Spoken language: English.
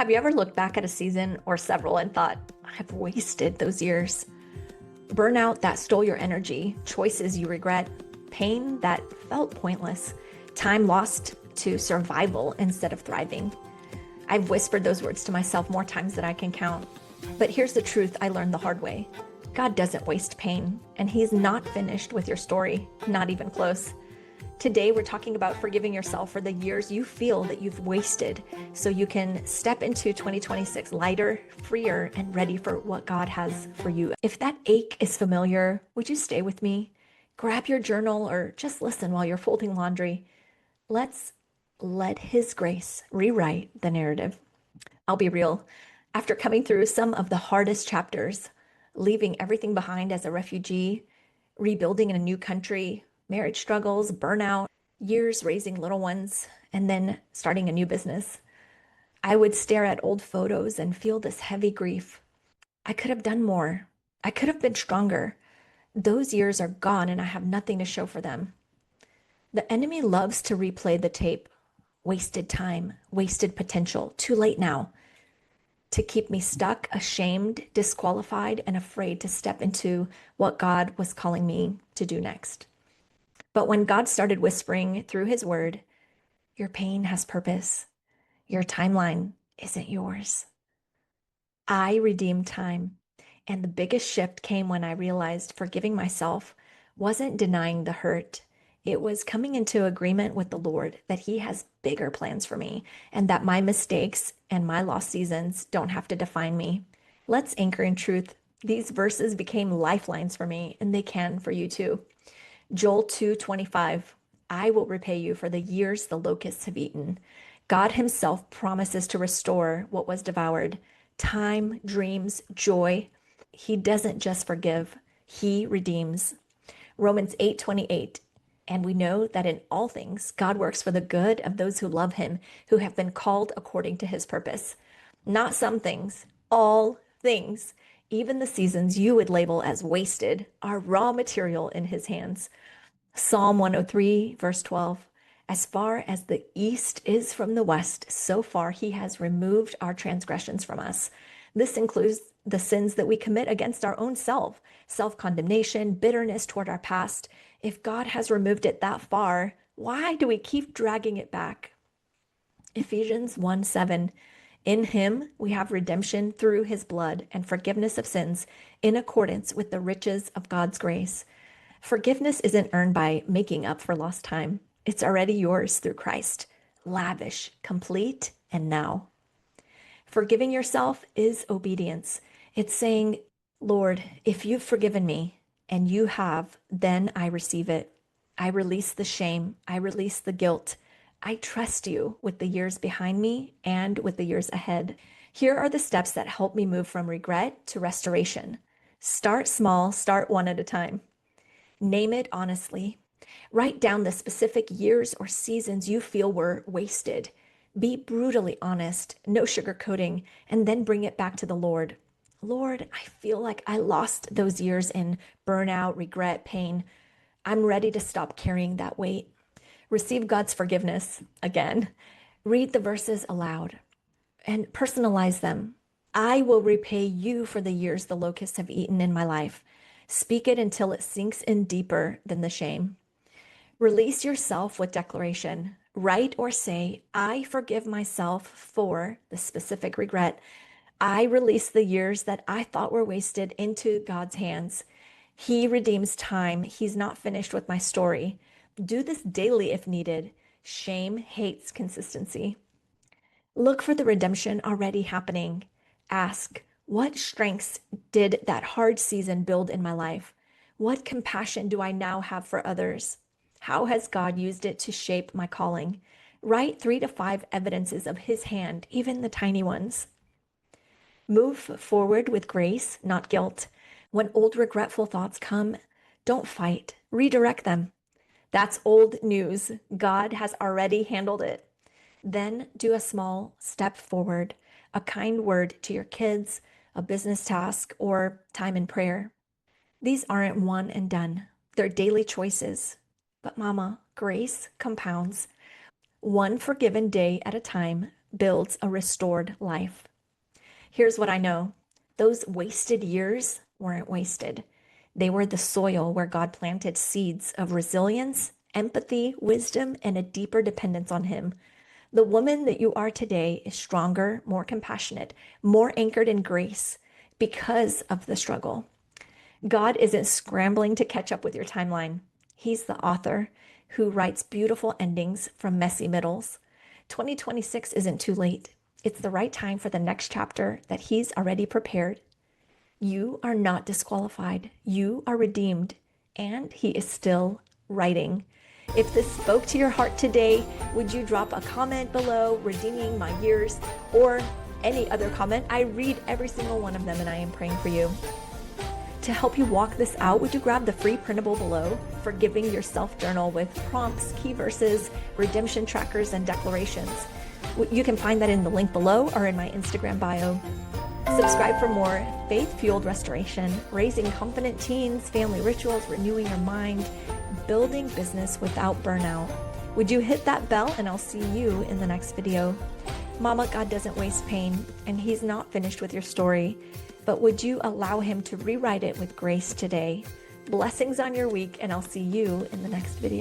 Have you ever looked back at a season or several and thought, I've wasted those years? Burnout that stole your energy, choices you regret, pain that felt pointless, time lost to survival instead of thriving. I've whispered those words to myself more times than I can count. But here's the truth I learned the hard way. God doesn't waste pain, and He's not finished with your story, not even close. Today, we're talking about forgiving yourself for the years you feel that you've wasted so you can step into 2026 lighter, freer, and ready for what God has for you. If that ache is familiar, would you stay with me? Grab your journal or just listen while you're folding laundry. Let's let His grace rewrite the narrative. I'll be real. After coming through some of the hardest chapters, leaving everything behind as a refugee, rebuilding in a new country, marriage struggles, burnout, years raising little ones, and then starting a new business, I would stare at old photos and feel this heavy grief. I could have done more. I could have been stronger. Those years are gone and I have nothing to show for them. The enemy loves to replay the tape. Wasted time, wasted potential, too late now. To keep me stuck, ashamed, disqualified, and afraid to step into what God was calling me to do next. But when God started whispering through His word, your pain has purpose. Your timeline isn't yours. I redeemed time. And the biggest shift came when I realized forgiving myself wasn't denying the hurt. It was coming into agreement with the Lord that He has bigger plans for me and that my mistakes and my lost seasons don't have to define me. Let's anchor in truth. These verses became lifelines for me, and they can for you too. Joel 2:25, I will repay you for the years the locusts have eaten. God Himself promises to restore what was devoured. Time, dreams, joy. He doesn't just forgive, He redeems. Romans 8:28, and we know that in all things God works for the good of those who love Him, who have been called according to His purpose. Not some things, all things. Even the seasons you would label as wasted are raw material in His hands. Psalm 103, verse 12. As far as the east is from the west, so far He has removed our transgressions from us. This includes the sins that we commit against our own self-condemnation, bitterness toward our past. If God has removed it that far, why do we keep dragging it back? Ephesians 1:7. In Him we have redemption through His blood and forgiveness of sins in accordance with the riches of God's grace. Forgiveness isn't earned by making up for lost time. It's already yours through Christ, lavish, complete, and now. Forgiving yourself is obedience. It's saying, Lord, if you've forgiven me, and you have, then I receive it. I release the shame. I release the guilt. I trust you with the years behind me and with the years ahead. Here are the steps that help me move from regret to restoration. Start small, start one at a time. Name it honestly. Write down the specific years or seasons you feel were wasted. Be brutally honest, no sugarcoating, and then bring it back to the Lord. Lord, I feel like I lost those years in burnout, regret, pain. I'm ready to stop carrying that weight. Receive God's forgiveness again. Read the verses aloud and personalize them. I will repay you for the years the locusts have eaten in my life. Speak it until it sinks in deeper than the shame. Release yourself with declaration. Write or say, I forgive myself for the specific regret. I release the years that I thought were wasted into God's hands. He redeems time. He's not finished with my story. Do this daily if needed. Shame hates consistency. Look for the redemption already happening. Ask, what strengths did that hard season build in my life? What compassion do I now have for others? How has God used it to shape my calling? Write 3 to 5 evidences of His hand, even the tiny ones. Move forward with grace, not guilt. When old regretful thoughts come, don't fight, redirect them. That's old news. God has already handled it. Then do a small step forward, a kind word to your kids, a business task, or time in prayer. These aren't one and done. They're daily choices. But Mama, grace compounds. One forgiven day at a time, builds a restored life. Here's what I know. Those wasted years weren't wasted. They were the soil where God planted seeds of resilience, empathy, wisdom, and a deeper dependence on Him. The woman that you are today is stronger, more compassionate, more anchored in grace because of the struggle. God isn't scrambling to catch up with your timeline. He's the author who writes beautiful endings from messy middles. 2026 isn't too late. It's the right time for the next chapter that He's already prepared. You are not disqualified. You are redeemed, and He is still writing. If this spoke to your heart today, would you drop a comment below, redeeming my years, or any other comment? I read every single one of them, and I am praying for you. To help you walk this out, would you grab the free printable below, Forgiving Yourself journal with prompts, key verses, redemption trackers, and declarations? You can find that in the link below or in my Instagram bio. Subscribe for more faith-fueled restoration, raising confident teens, family rituals, renewing your mind, building business without burnout. Would you hit that bell, and I'll see you in the next video. Mama, God doesn't waste pain, and He's not finished with your story. But would you allow Him to rewrite it with grace today? Blessings on your week, and I'll see you in the next video.